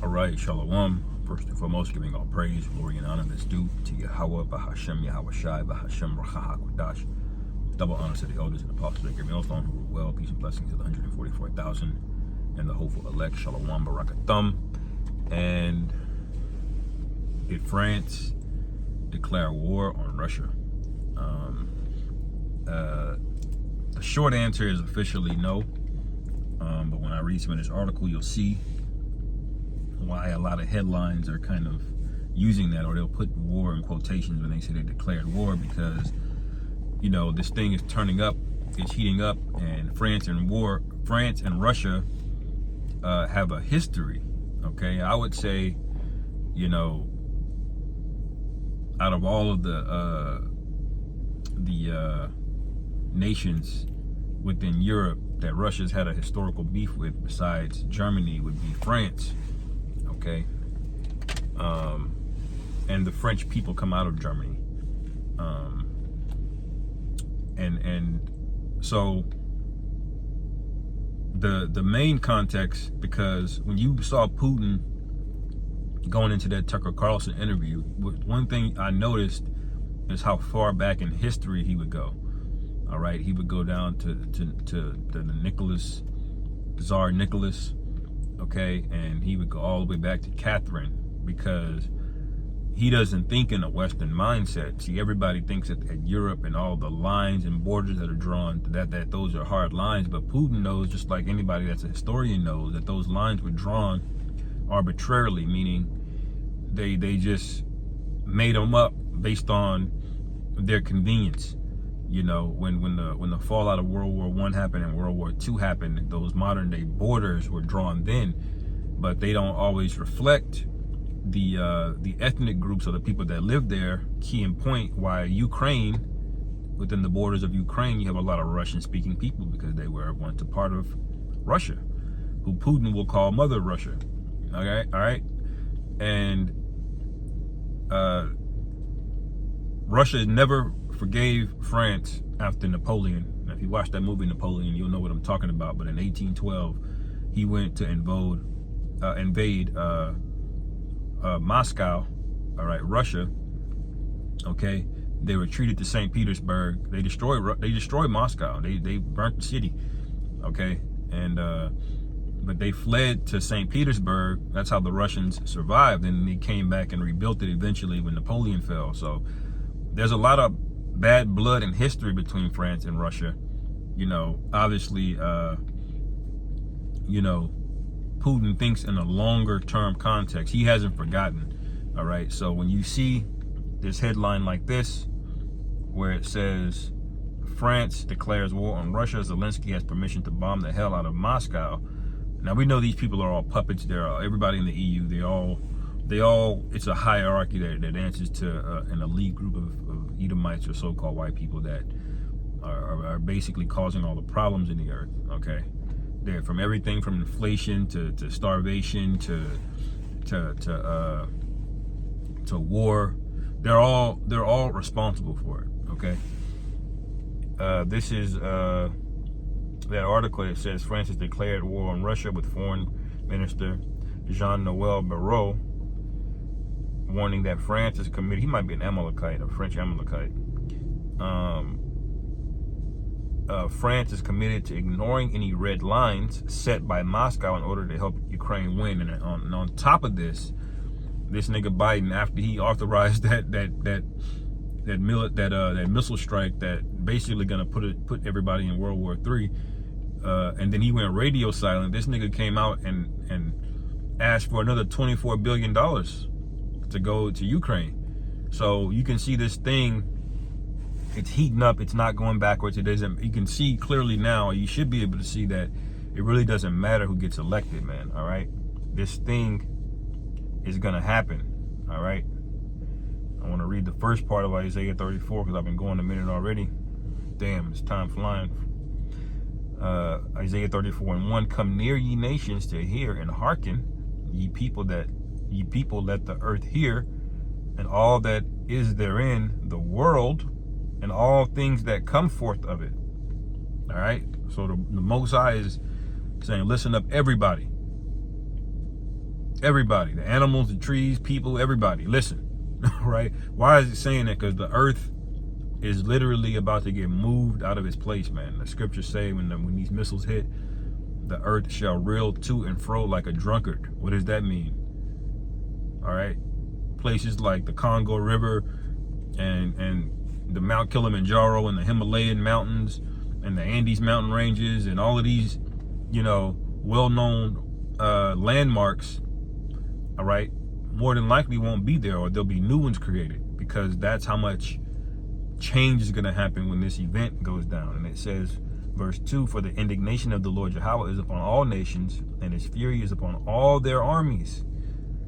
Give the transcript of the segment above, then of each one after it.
All right, Shalom. First and foremost, giving all praise, glory, and honor that's due to Yahweh, Bahashem, Yahweh Shai, Bahashem, Racha HaKodash. Double honor to the elders and apostles that give me all who rule well. Peace and blessings to the 144,000 and the hopeful elect. Shalom, Barakathum. And did France declare war on Russia? The short answer is officially no. But when I read some of this article, you'll see why a lot of headlines are kind of using that, or they'll put war in quotations when they say they declared war, because you know this thing is turning up, it's heating up, and France and Russia have a history. Okay, I would say, you know, out of all of the nations within Europe that Russia's had a historical beef with, besides Germany, would be France. Okay, and the French people come out of Germany, and so the main context, because when you saw Putin going into that Tucker Carlson interview, one thing I noticed is how far back in history he would go. All right, he would go down to the Tsar Nicholas, okay, and he would go all the way back to Catherine, because he doesn't think in a Western mindset. See, everybody thinks that Europe and all the lines and borders that are drawn, that those are hard lines, but Putin knows, just like anybody that's a historian knows, that those lines were drawn arbitrarily, meaning they just made them up based on their convenience. You know, when the fallout of World War I happened and World War II happened, those modern day borders were drawn then, but they don't always reflect the ethnic groups or the people that live there. Key in point, why Ukraine, within the borders of Ukraine, you have a lot of Russian speaking people, because they were once a part of Russia, who Putin will call Mother Russia. Okay, all right, and Russia never forgave France after Napoleon. Now, if you watch that movie Napoleon, you'll know what I'm talking about. But in 1812, he went to invade Moscow, all right, Russia. Okay, they retreated to St. Petersburg. They destroyed Moscow. They burnt the city. Okay, and but they fled to St. Petersburg. That's how the Russians survived, and they came back and rebuilt it eventually when Napoleon fell. So there's a lot of bad blood in history between France and Russia. You know, obviously, you know, Putin thinks in a longer term context. He hasn't forgotten. All right. So when you see this headline like this, where it says France declares war on Russia, Zelensky has permission to bomb the hell out of Moscow. Now we know these people are all puppets. They're everybody in the EU. They all, it's a hierarchy that answers to an elite group of Edomites, or so-called white people, that are basically causing all the problems in the earth. Okay, they're from everything from inflation to starvation to war. They're all responsible for it. Okay, this is that article that says France has declared war on Russia, with Foreign Minister Jean-Noel Barrot warning that France is committed. He might be an Amalekite, a French Amalekite. France is committed to ignoring any red lines set by Moscow in order to help Ukraine win. And on top of this nigga Biden, after he authorized that missile strike that basically gonna put everybody in World War III, and then he went radio silent. This nigga came out and asked for another $24 billion to go to Ukraine. So you can see this thing, it's heating up. It's not going backwards. It doesn't. You can see clearly now. You should be able to see that it really doesn't matter who gets elected, man. All right, this thing is gonna happen. All right. I want to read the first part of Isaiah 34, because I've been going a minute already. Damn, it's time flying. Isaiah 34:1. Come near, ye nations, to hear, and hearken, ye people, let the earth hear, and all that is therein, the world, and all things that come forth of it. All right. So the Most High is saying, listen up, everybody. Everybody, the animals, the trees, people, everybody. Listen, right? Why is it saying that? Because the earth is literally about to get moved out of its place, man. The scriptures say when these missiles hit, the earth shall reel to and fro like a drunkard. What does that mean? All right. Places like the Congo River and the Mount Kilimanjaro and the Himalayan mountains and the Andes mountain ranges and all of these, well-known landmarks, all right, more than likely won't be there, or there'll be new ones created, because that's how much change is going to happen when this event goes down. And it says, verse 2, for the indignation of the Lord Yahweh is upon all nations, and his fury is upon all their armies.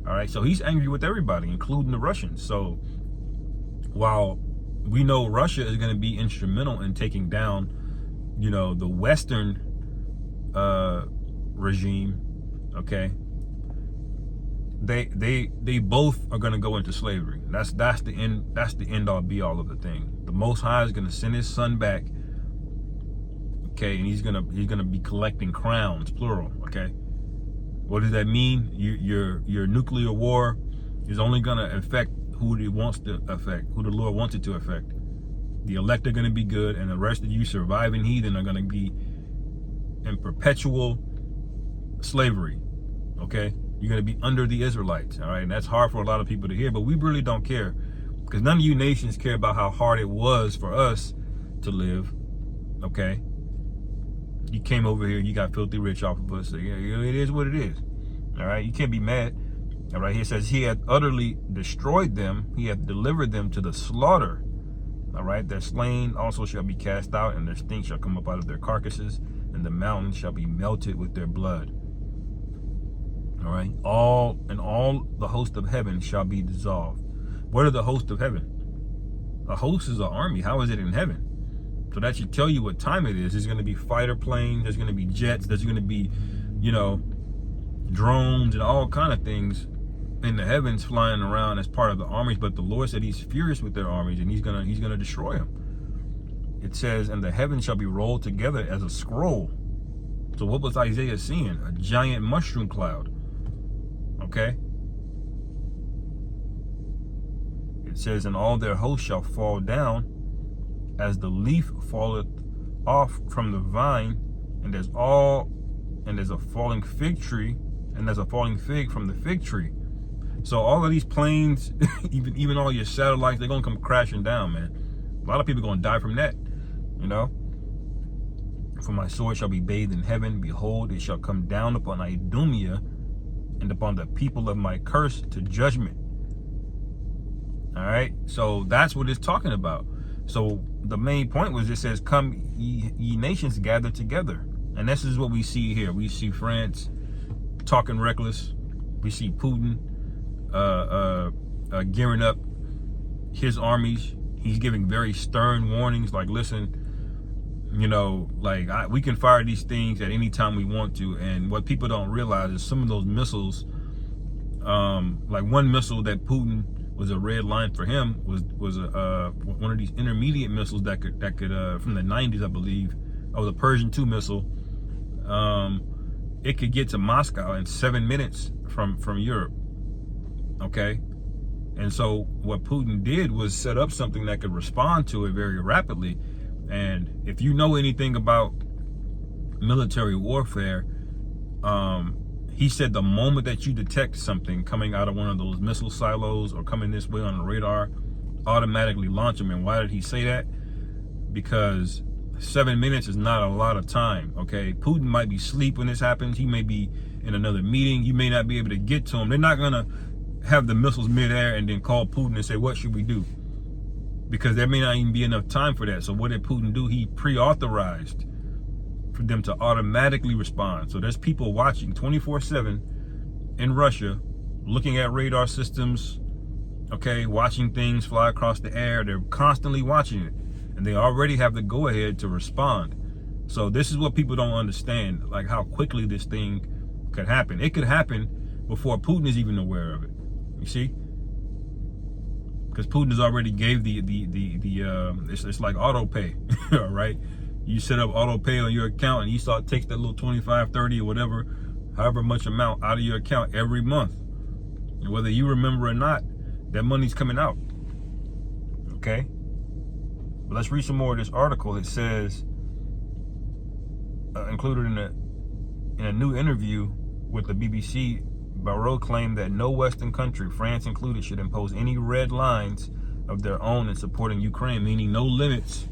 All right, so he's angry with everybody, including the Russians. So while we know Russia is going to be instrumental in taking down, the Western regime, okay, they both are going to go into slavery. That's the end all be all of the thing. The Most High is going to send his son back, okay, and he's gonna be collecting crowns, plural, okay. What does that mean? Your nuclear war is only going to affect who it wants to affect, who the Lord wants it to affect. The elect are going to be good, and the rest of you surviving heathen are going to be in perpetual slavery, okay? You're going to be under the Israelites, all right? And that's hard for a lot of people to hear, but we really don't care, because none of you nations care about how hard it was for us to live, okay? You came over here, you got filthy rich off of us, so yeah, it is what it is, all right? You can't be mad, all right? Here it says, he hath utterly destroyed them, he hath delivered them to the slaughter, all right? Their slain also shall be cast out, and their stink shall come up out of their carcasses, and the mountains shall be melted with their blood. All right, all the host of heaven shall be dissolved. What are the host of heaven? A host is an army. How is it in heaven? So that should tell you what time it is. There's going to be fighter planes. There's going to be jets. There's going to be, drones and all kind of things in the heavens flying around as part of the armies. But the Lord said he's furious with their armies, and he's gonna destroy them. It says, and the heavens shall be rolled together as a scroll. So what was Isaiah seeing? A giant mushroom cloud. Okay. It says, and all their hosts shall fall down as the leaf falleth off from the vine, and there's a falling fig tree, and there's a falling fig from the fig tree. So all of these planes, even all your satellites, they're gonna come crashing down, man. A lot of people are gonna die from that, For my sword shall be bathed in heaven, behold, it shall come down upon Idumea, and upon the people of my curse to judgment. All right, so that's what it's talking about. So the main point was, it says, come ye nations, gather together. And this is what we see here. We see France talking reckless. We see Putin gearing up his armies. He's giving very stern warnings, like, listen, we can fire these things at any time we want to. And what people don't realize is some of those missiles, like one missile that Putin was a red line for him, was one of these intermediate missiles that could from the 90s, I believe, the Persian 2 missile. It could get to Moscow in 7 minutes from Europe. Okay. And so what Putin did was set up something that could respond to it very rapidly. And if you know anything about military warfare, he said the moment that you detect something coming out of one of those missile silos or coming this way on the radar, automatically launch them. And why did he say that? Because 7 minutes is not a lot of time, okay? Putin might be asleep when this happens. He may be in another meeting. You may not be able to get to him. They're not going to have the missiles midair and then call Putin and say, what should we do? Because there may not even be enough time for that. So what did Putin do? He pre-authorized for them to automatically respond. So there's people watching 24/7 in Russia, looking at radar systems, okay, watching things fly across the air. They're constantly watching it, and they already have the go-ahead to respond. So this is what people don't understand, like how quickly this thing could happen. It could happen before Putin is even aware of it. You see? Because Putin has already gave it's like auto pay, all right? You set up auto pay on your account, and takes that little 25, 30 or whatever, however much amount out of your account every month. And whether you remember or not, that money's coming out. Okay? But let's read some more of this article. It says, included in a new interview with the BBC, Barrot claimed that no Western country, France included, should impose any red lines of their own in supporting Ukraine, meaning no limits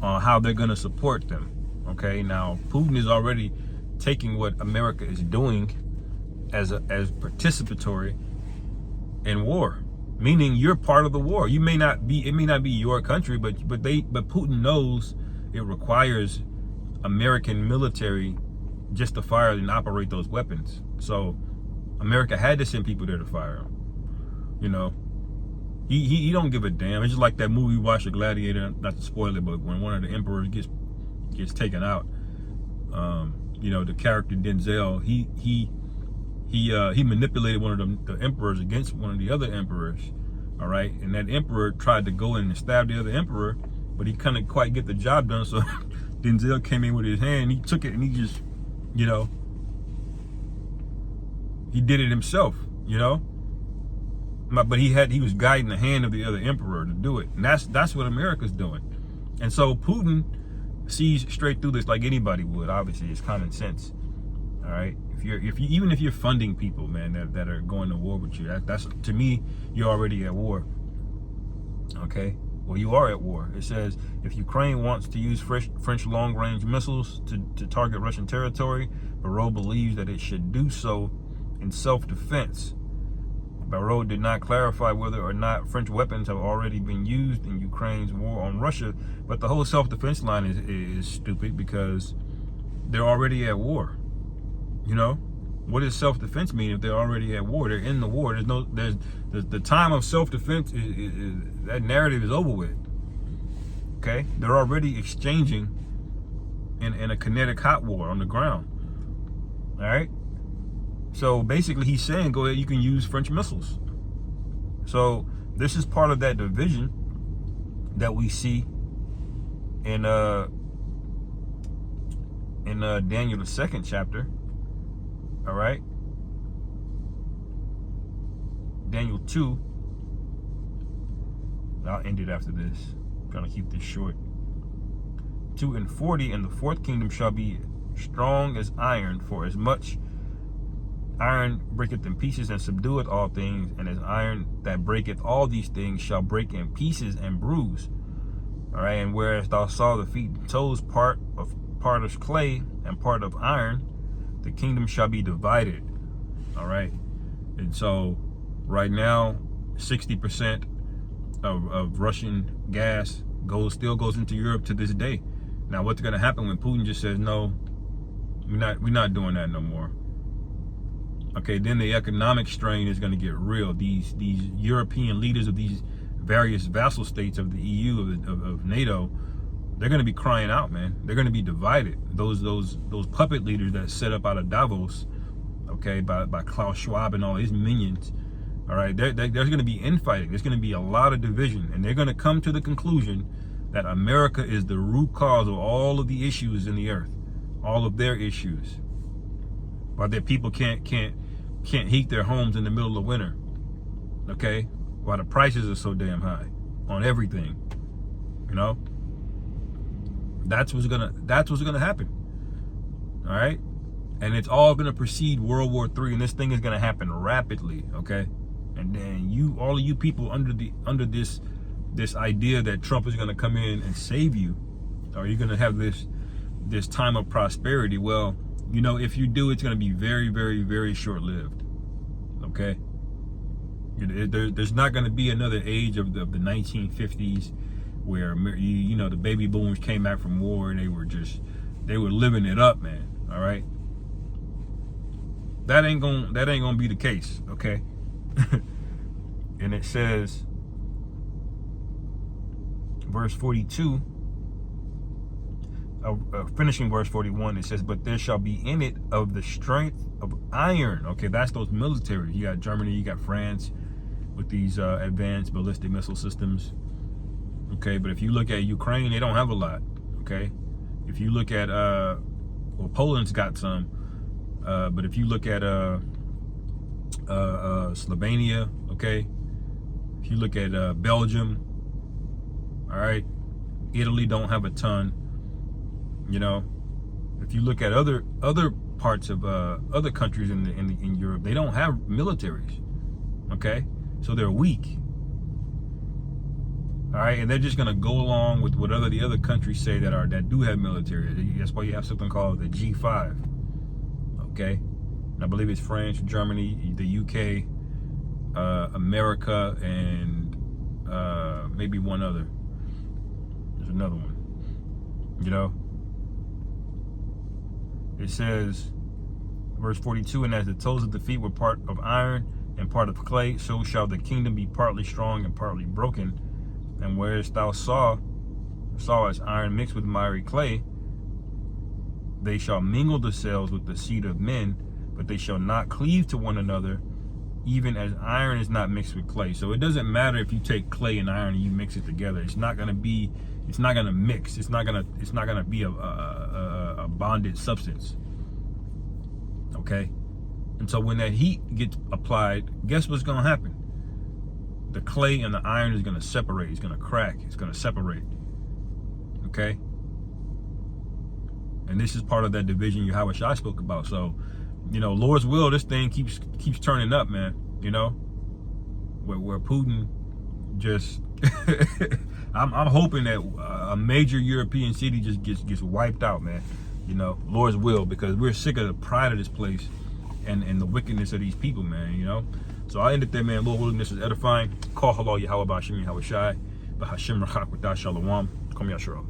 on how they're going to support them. Okay, now Putin is already taking what America is doing as participatory in war, meaning you're part of the war. You may not be, it may not be your country, but Putin knows it requires American military just to fire and operate those weapons. So America had to send people there to fire them. You know, he don't give a damn. It's just like that movie we watched, The Gladiator. Not to spoil it, but when one of the emperors gets taken out, you know, the character Denzel, he manipulated one of the emperors against one of the other emperors. All right, and that emperor tried to go in and stab the other emperor, but he couldn't quite get the job done. So Denzel came in with his hand, he took it, and he just, you know, he did it himself, you know. But he was guiding the hand of the other emperor to do it, and that's what America's doing. And so Putin sees straight through this like anybody would. Obviously, it's common sense. All right, even if you're funding people, man, that are going to war with you, that's to me, you're already at war. Okay, well, you are at war. It says if Ukraine wants to use French long-range missiles to target Russian territory, Barrot believes that it should do so in self-defense. Barrot did not clarify whether or not French weapons have already been used in Ukraine's war on Russia, but the whole self-defense line is stupid because they're already at war. You know, what does self-defense mean if they're already at war? They're in the war. There's the time of self-defense that narrative is over with. Okay, they're already exchanging in a kinetic hot war on the ground. All right. So basically he's saying, go ahead, you can use French missiles. So this is part of that division that we see in Daniel, the 2nd chapter. All right. Daniel 2. I'll end it after this. I'm trying to keep this short. 2:40, and the 4th kingdom shall be strong as iron, for as much iron breaketh in pieces and subdueth all things, and as iron that breaketh all these things shall break in pieces and bruise. All right, and whereas thou saw the feet and toes, part of clay and part of iron, the kingdom shall be divided. All right, and so right now, 60% of Russian gas still goes into Europe to this day. Now, what's going to happen when Putin just says no? We're not doing that no more. Okay, then the economic strain is going to get real. These European leaders of these various vassal states of the EU, of NATO, they're going to be crying out, man. They're going to be divided. Those puppet leaders that set up out of Davos, okay, by Klaus Schwab and all his minions. All right, there's going to be infighting. There's going to be a lot of division, and they're going to come to the conclusion that America is the root cause of all of the issues in the earth, all of their issues. Why their people can't heat their homes in the middle of winter, okay? Why the prices are so damn high on everything, you know? That's what's gonna happen, all right? And it's all gonna precede World War III, and this thing is gonna happen rapidly, okay? And then all of you people under this idea that Trump is gonna come in and save you, or you're gonna have this time of prosperity. Well, you know, if you do, it's going to be very, very, very short-lived. Okay, there's not going to be another age of the 1950s where you know the baby boomers came back from war and they were living it up, man. All right, that ain't gonna be the case. Okay, and it says, verse 42. Finishing verse 41, it says, but there shall be in it of the strength of iron. Okay, that's those military. You got Germany, you got France with these advanced ballistic missile systems. Okay, but if you look at Ukraine, they don't have a lot. Okay, if you look at Poland's got some, but if you look at Slovenia, okay? If you look at Belgium, all right, Italy don't have a ton, you know. If you look at other parts of other countries in Europe, they don't have militaries, okay? So they're weak. All right, and they're just gonna go along with what the other countries say that do have military. That's why you have something called the G5. Okay, and I believe it's France, Germany, the UK, America, and maybe one other. There's another one. You know, it says, verse 42, and as the toes of the feet were part of iron and part of clay, so shall the kingdom be partly strong and partly broken. And whereas thou sawest iron mixed with miry clay, they shall mingle themselves with the seed of men, but they shall not cleave to one another, even as iron is not mixed with clay. So it doesn't matter if you take clay and iron and you mix it together. It's not gonna mix. It's not gonna be a bonded substance. Okay? And so when that heat gets applied, guess what's gonna happen? The clay and the iron is going to separate. It's going to crack. It's going to separate. Okay? And this is part of that division Yahweh Shai spoke about. So, you know, Lord's will, this thing keeps turning up, man. You know? Where Putin just... I'm hoping that a major European city just gets wiped out, man. You know? Lord's will, because we're sick of the pride of this place and the wickedness of these people, man, you know? So I ended there, man. Lord willing, this is edifying. Call halal Yahweh Ba'ashim Yahweh Shai. Ba'ashim Rachak Without Shalom. Kom Yashua.